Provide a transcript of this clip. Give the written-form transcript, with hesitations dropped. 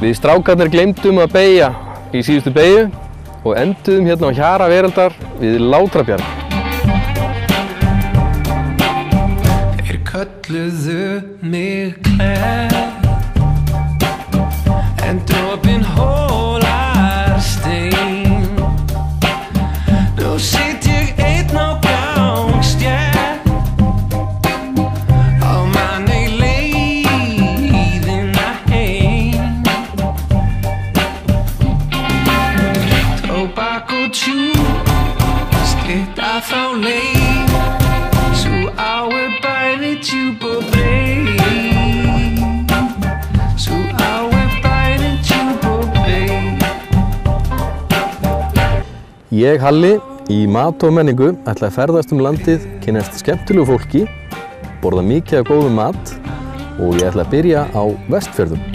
Við strákarnir gleymdum að beygja í síðustu beygju og enduðum hérna á hjara veraldar við Látrabjarg. Þeir kölluðu mig Klef en dropinn hólar stein. Nú sit ég einn á gangstétt á manni leiðina heim. Tóbak og tjúb stytta þá leið, sú á bæði djúp og breið, sú á bæði djúp og breið. Ég, Halli, í mat og menningu ætla að ferðast landið, kynnast skemmtilegu fólki, borða mikið af góðum mat og ég ætla að byrja á Vestfjörðum.